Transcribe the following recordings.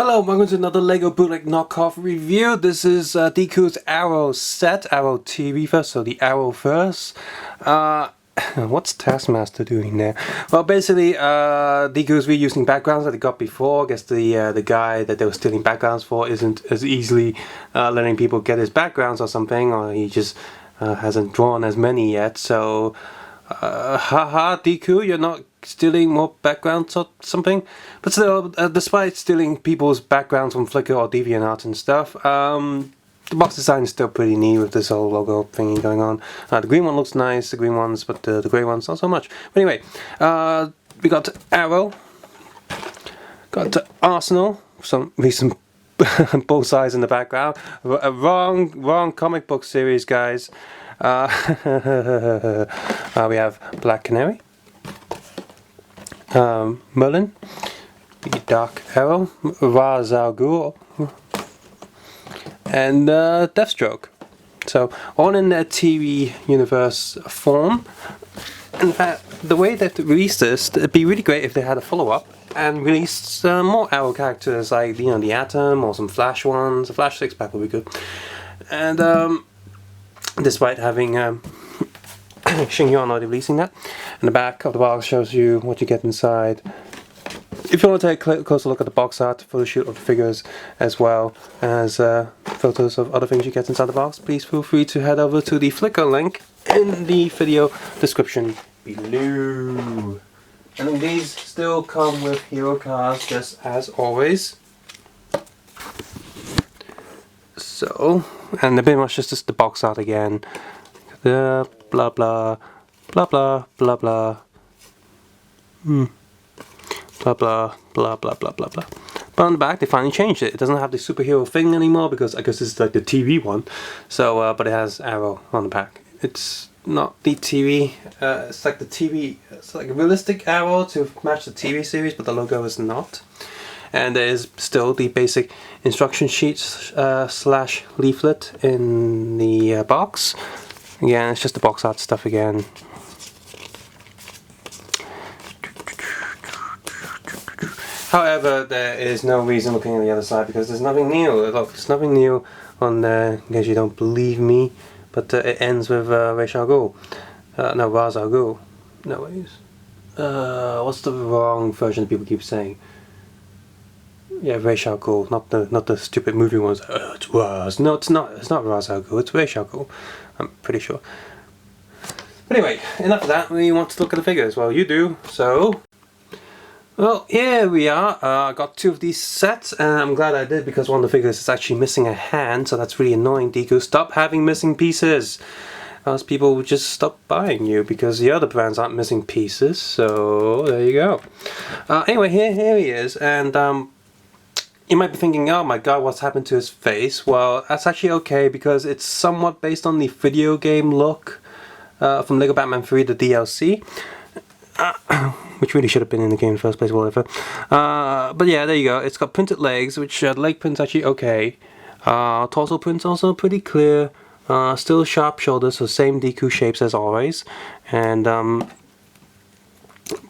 Hello, welcome to another LEGO Bootleg knockoff review. This is DeCool's Arrow set, Arrow TV first, so the Arrow first. What's Taskmaster doing there? Well, basically, DeCool's reusing backgrounds that they got before. I guess the guy that they were stealing backgrounds for isn't as easily letting people get his backgrounds or something, or he just hasn't drawn as many yet. So, haha, DeCool, you're not stealing more backgrounds or something. But still, despite stealing people's backgrounds from Flickr or DeviantArt and stuff, the box design is still pretty neat with this whole logo thingy going on. The green one looks nice, the green ones, but the grey ones not so much. But anyway, we got Arrow, got Arsenal, some recent both sides in the background. Wrong comic book series, guys. We have Black Canary, Merlyn, the Dark Arrow, Ghul, and Deathstroke. So all in their TV universe form. In fact, the way they've released this, it'd be really great if they had a follow-up and released more Arrow characters like the Atom or some Flash ones. A Flash 6-pack would be good. And despite having Xingyuan already releasing that, and the back of the box shows you what you get inside. If you want to take a closer look at the box art, photo shoot of the figures, as well as photos of other things you get inside the box, please feel free to head over to the Flickr link in the video description below. And these still come with hero cards, just as always. So, and they're pretty much just the box art again. Blah blah blah blah blah blah blah. Blah blah blah blah blah blah blah. But on the back they finally changed it. It doesn't have the superhero thing anymore because I guess this is like the TV one. So but it has Arrow on the back. It's not the TV. It's like the TV. It's like a realistic Arrow to match the TV series, but the logo is not. And there is still the basic instruction sheet slash leaflet in the box. Again, it's just the box art stuff again. However, there is no reason looking at the other side because there's nothing new. Look, there's nothing new on there in case you don't believe me. But it ends with Ghul. No, Ghul. No, ways. What's the wrong version people keep saying? Yeah, Ghul, not the stupid movie ones. It's Raz. No, it's not. It's not Ghul. It's Ghul. I'm pretty sure. But anyway, enough of that. We want to look at the figures. Well, you do. So, well, here we are. I got two of these sets, and I'm glad I did because one of the figures is actually missing a hand. So that's really annoying. DeCool, stop having missing pieces. Else people would just stop buying you because the other brands aren't missing pieces. So there you go. Anyway, here he is, and you might be thinking, oh my god, what's happened to his face? Well, that's actually okay because it's somewhat based on the video game look from LEGO Batman 3, the DLC. Which really should have been in the game in the first place, whatever. But yeah, there you go. It's got printed legs, which leg print's actually okay. Torso print's also pretty clear. Still sharp shoulders, so same DeCool shapes as always. And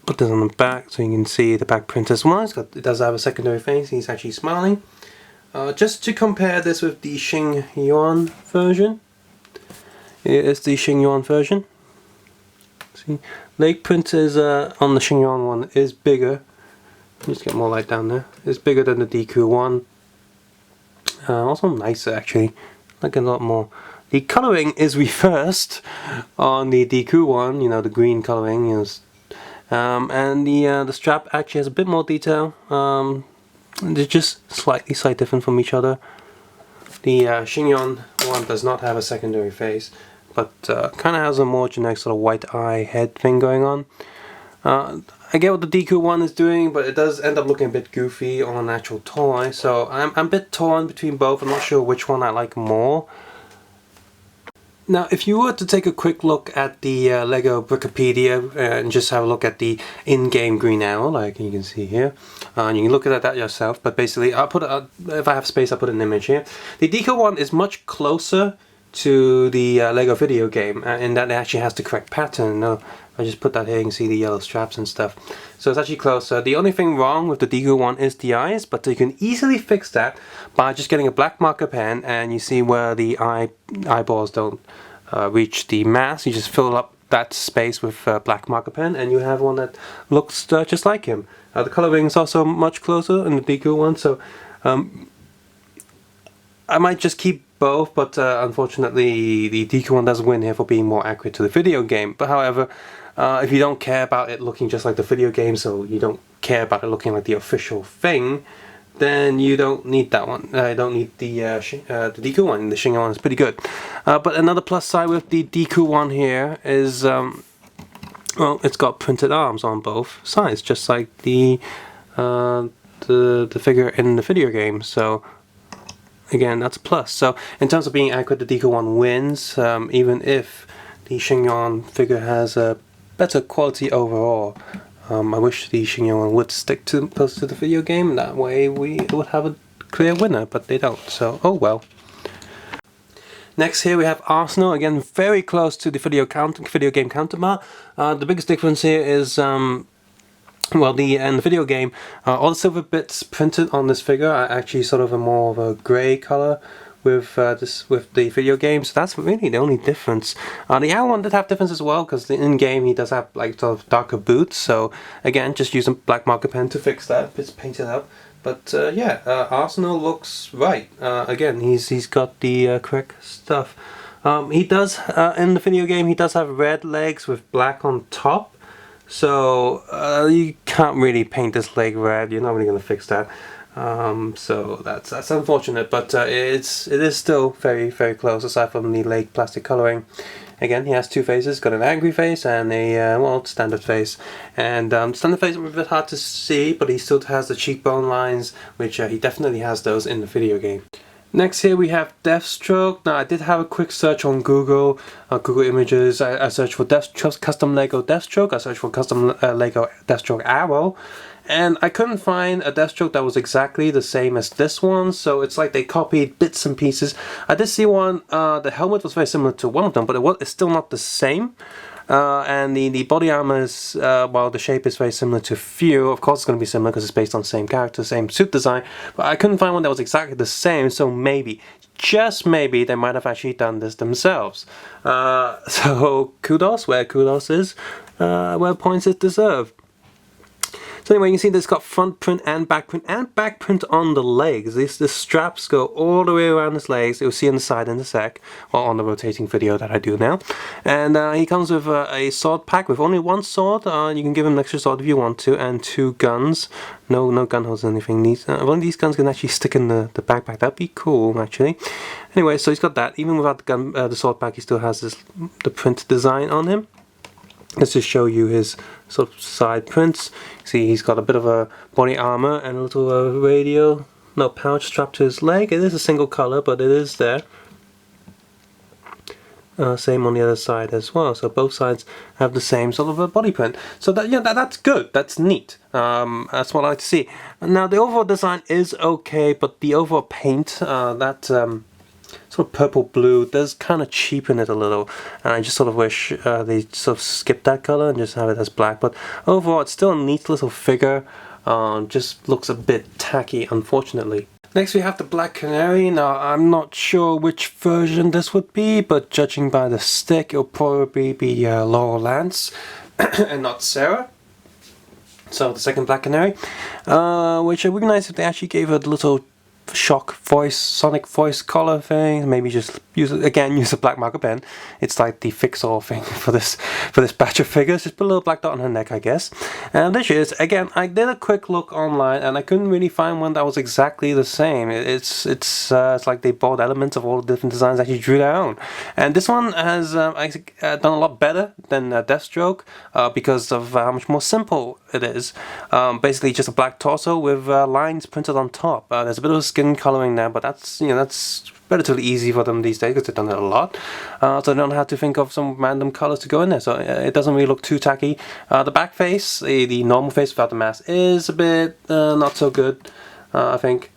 put this on the back so you can see the back print as well. It does have a secondary face. He's actually smiling. Just to compare this with the Xingyuan version. It's the Xingyuan version. See, leg print is on the Xingyuan one is bigger. Just get more light down there. It's bigger than the DeCool one. Also nicer actually. Like a lot more. The colouring is reversed on the DeCool one. You know, the green colouring is. And the strap actually has a bit more detail. They're just slightly different from each other. The Xingyuan one does not have a secondary face, but kind of has a more generic sort of white eye head thing going on. I get what the DeCool one is doing, but it does end up looking a bit goofy on an actual toy. So I'm a bit torn between both. I'm not sure which one I like more. Now, if you were to take a quick look at the LEGO Wikipedia and just have a look at the in-game Green Arrow, like you can see here, and you can look at that yourself, but basically, I'll put if I have space, I'll put an image here. The DeCool one is much closer to the LEGO video game in that it actually has the correct pattern. I just put that here, you can see the yellow straps and stuff. So it's actually closer. The only thing wrong with the DeCool one is the eyes, but you can easily fix that by just getting a black marker pen, and you see where the eyeballs don't reach the mask. You just fill up that space with a black marker pen, and you have one that looks just like him. The coloring is also much closer in the DeCool one, so I might just keep both, but unfortunately the DeCool one does win here for being more accurate to the video game. But however, if you don't care about it looking just like the video game, so you don't care about it looking like the official thing, then you don't need that one. I don't need the DeCool one. The Shingo one is pretty good. But another plus side with the DeCool one here is, well, it's got printed arms on both sides, just like the figure in the video game. So again, that's a plus. So in terms of being accurate, the DeCool one wins, even if the Shingon figure has a better quality overall. I wish the Shingon one would stick close to the video game, that way we would have a clear winner, but they don't, so oh well. Next here we have Arsenal, again very close to the video game counterpart. The biggest difference here is well, in the video game, all the silver bits printed on this figure are actually sort of a more of a grey colour with the video game, so that's really the only difference. The other one did have difference as well, because in game he does have like sort of darker boots. So again, just use a black marker pen to fix that. It's painted up, but yeah, Arsenal looks right. Again, he's got the correct stuff. He does in the video game he does have red legs with black on top. So you can't really paint this leg red. You're not really going to fix that. So that's unfortunate, but it is still very close aside from the leg plastic coloring. Again, he has two faces, got an angry face and a well, standard face. And standard face is a bit hard to see, but he still has the cheekbone lines, which he definitely has those in the video game. Next here we have Deathstroke. Now I did have a quick search on Google, Google Images. I searched for custom Lego Deathstroke, I searched for custom Lego Deathstroke Arrow, and I couldn't find a Deathstroke that was exactly the same as this one, so it's like they copied bits and pieces. I did see one, the helmet was very similar to one of them, but it's still not the same. And the body armor is, well, the shape is very similar to few. Of course it's going to be similar because it's based on the same character, same suit design, but I couldn't find one that was exactly the same, so maybe, just maybe, they might have actually done this themselves. So kudos where kudos is, where points is deserved. So anyway, you can see this got front print and back print on the legs. The straps go all the way around his legs. You'll see on the side in a sec, or on the rotating video that I do now. And he comes with a sword pack with only one sword. You can give him an extra sword if you want to, and two guns. No gun holes or anything. One of these guns can actually stick in the backpack. That'd be cool, actually. Anyway, so he's got that. Even without the sword pack, he still has the print design on him. Let's just show you his sort of side prints. See, he's got a bit of a body armor and a little pouch strapped to his leg. It is a single color, but it is there. Same on the other side as well. So both sides have the same sort of a body print. So that's good. That's neat. That's what I like to see. Now the overall design is okay, but the overall paint, sort of purple blue does kind of cheapen it a little, and I just sort of wish they sort of skip that color and just have it as black. But overall it's still a neat little figure, just looks a bit tacky, unfortunately. Next we have the Black Canary. Now I'm not sure which version this would be, but judging by the stick it'll probably be Laurel Lance and not Sarah. So the second Black Canary, which it would be nice if they actually gave it a little shock voice, sonic voice color thing. Maybe just use a black marker pen. It's like the fix-all thing for this batch of figures. Just put a little black dot on her neck, I guess. And there she is. Again, I did a quick look online and I couldn't really find one that was exactly the same. It's like they bought elements of all the different designs, actually drew their own. And this one has done a lot better than Deathstroke because of how much more simple it is. Basically just a black torso with lines printed on top. There's a bit of skin coloring there, but that's relatively easy for them these days because they've done it a lot. So they don't have to think of some random colors to go in there, so it doesn't really look too tacky. The back face, the normal face without the mask, is a bit not so good, I think.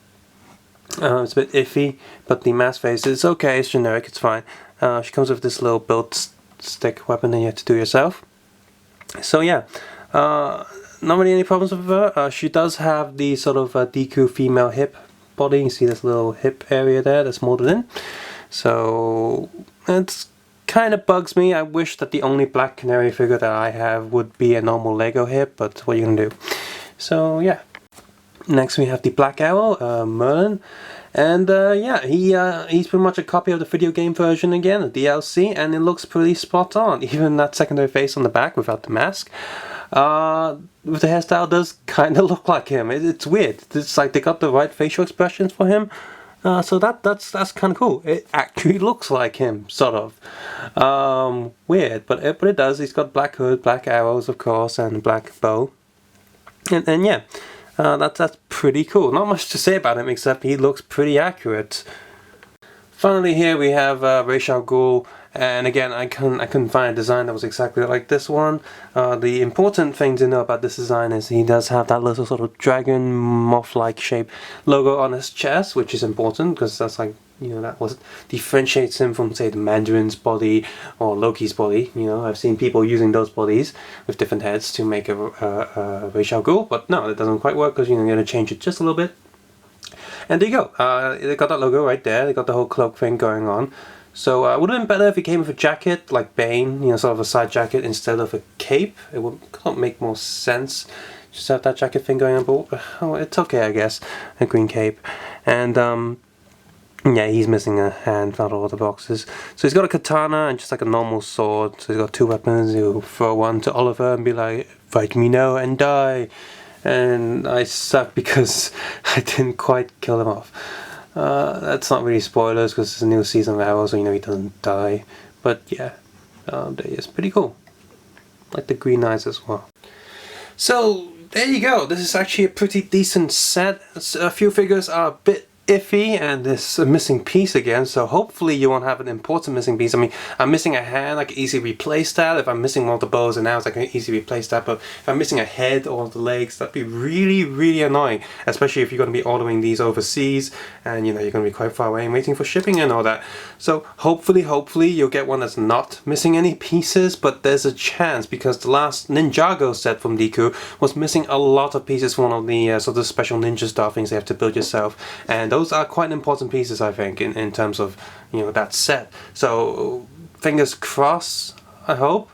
It's a bit iffy, but the mask face is okay, it's generic, it's fine. She comes with this little built stick weapon that you have to do yourself. So yeah, not really any problems with her. She does have the sort of DeCool female hip body. You see this little hip area there that's molded in. So it's kind of bugs me. I wish that the only black Canary figure that I have would be a normal Lego hip, but what are you gonna do? So yeah. Next we have the Black Arrow, Merlyn. And yeah, he's pretty much a copy of the video game version again, the DLC, and it looks pretty spot on. Even that secondary face on the back without the mask. With the hairstyle does kind of look like him. It's weird. It's like they got the right facial expressions for him. So that's kind of cool. It actually looks like him, sort of. Weird, but it does. He's got black hood, black arrows, of course, and a black bow. And yeah. That's pretty cool. Not much to say about him except he looks pretty accurate. Finally here we have Ghul, and again I couldn't find a design that was exactly like this one. The important thing to know about this design is he does have that little sort of dragon moth-like shape logo on his chest, which is important because that's like, you know, that what differentiates him from, say, the Mandarin's body or Loki's body. You know, I've seen people using those bodies with different heads to make a Ghul, but no, it doesn't quite work because, you know, you're going to change it just a little bit. And there you go. They got that logo right there. They got the whole cloak thing going on. So it would have been better if he came with a jacket like Bane, you know, sort of a side jacket instead of a cape. It would make more sense. Just have that jacket thing going on, but oh, it's okay, I guess. A green cape. And yeah, he's missing a hand out of all the boxes. So he's got a katana and just like a normal sword. So he's got two weapons. He'll throw one to Oliver and be like, "Fight me now and die." And I suck because I didn't quite kill him off. That's not really spoilers because it's a new season of Arrow, so you know he doesn't die. But yeah, there he is. Pretty cool. Like the green eyes as well. So there you go. This is actually a pretty decent set. A few figures are a bit iffy and there's a missing piece again, so hopefully you won't have an important missing piece. I mean, I'm missing a hand, I can easily replace that. If I'm missing one of the bows and arrows, I can easily replace that. But if I'm missing a head or the legs, that'd be really, really annoying, especially if you're going to be ordering these overseas and, you know, you're going to be quite far away and waiting for shipping and all that. So hopefully you'll get one that's not missing any pieces, but there's a chance because the last Ninjago set from DeCool was missing a lot of pieces from one of the sort of special ninja star things they have to build yourself, and those are quite important pieces, I think, in terms of, you know, that set. So fingers crossed, I hope.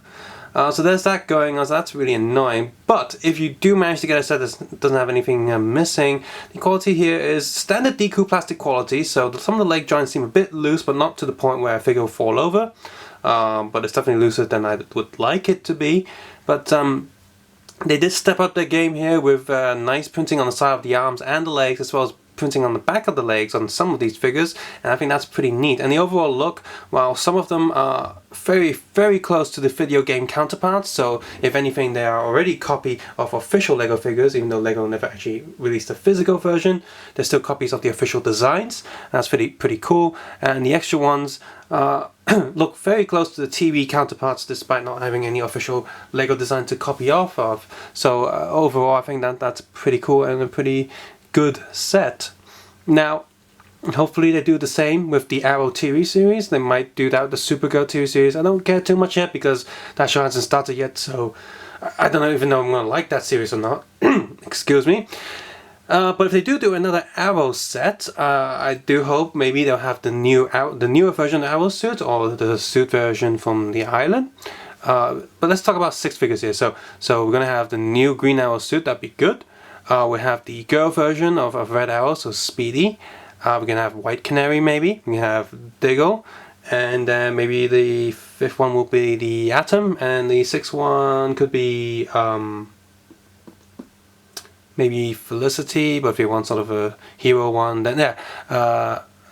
So there's that going on, so that's really annoying. But if you do manage to get a set that doesn't have anything missing, the quality here is standard DeCool plastic quality. So some of the leg joints seem a bit loose, but not to the point where a figure will fall over. But it's definitely looser than I would like it to be. But they did step up their game here with nice printing on the side of the arms and the legs, as well as printing on the back of the legs on some of these figures, and I think that's pretty neat. And the overall look, while some of them are very, very close to the video game counterparts, so if anything they are already a copy of official Lego figures, even though Lego never actually released a physical version, they're still copies of the official designs. That's pretty cool. And the extra ones look very close to the TV counterparts despite not having any official Lego design to copy off of. So overall I think that's pretty cool and a pretty good set. Now hopefully they do the same with the Arrow TV series. They might do that with the Supergirl TV series. I don't care too much yet because that show hasn't started yet, so I don't even know if I'm going to like that series or not. Excuse me. But if they do another Arrow set, I do hope maybe they'll have the newer version of Arrow suit or the suit version from the island. But let's talk about 6 figures here. So we're going to have the new Green Arrow suit. That'd be good. We have the girl version of Red Arrow, so Speedy. We're gonna have White Canary maybe. We have DeCool, and then maybe the 5th one will be the Atom, and the 6th one could be maybe Felicity. But if you want sort of a hero one, then yeah,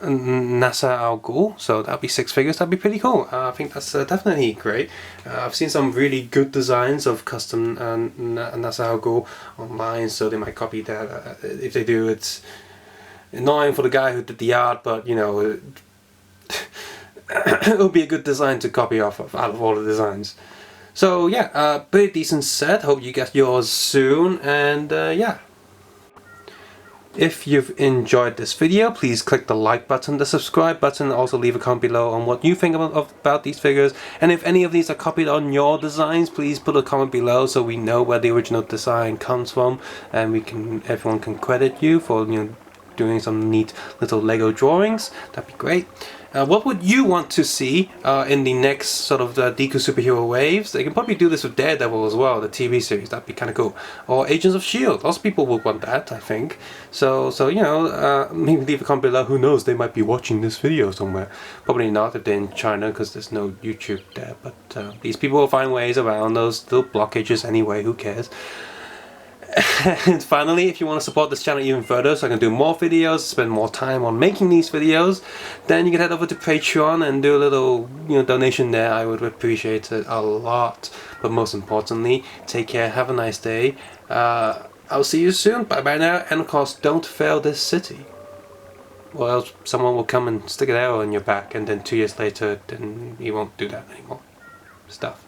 NASA Al Ghul. So that'll be 6 figures. That'd be pretty cool. I think that's definitely great. I've seen some really good designs of custom NASA Al Ghul online, so they might copy that. If they do, it's annoying for the guy who did the art, but you know, it would be a good design to copy off of out of all the designs. So yeah, pretty decent set. Hope you get yours soon, and yeah. If you've enjoyed this video, please click the like button, the subscribe button, also leave a comment below on what you think about these figures. And if any of these are copied on your designs, please put a comment below so we know where the original design comes from, and everyone can credit you for doing some neat little Lego drawings. That'd be great. What would you want to see in the next sort of DeCool superhero waves? They can probably do this with Daredevil as well, the TV series. That'd be kind of cool. Or Agents of S.H.I.E.L.D. Lots of people would want that, I think. So maybe leave a comment below. Who knows? They might be watching this video somewhere. Probably not if they're in China, because there's no YouTube there. But these people will find ways around those little blockages anyway. Who cares? And finally, if you want to support this channel even further so I can do more videos, spend more time on making these videos, then you can head over to Patreon and do a little donation there. I would appreciate it a lot. But most importantly, take care, have a nice day. I'll see you soon. Bye bye now, and of course don't fail this city, or else someone will come and stick an arrow in your back, and then 2 years later then you won't do that anymore. Stuff.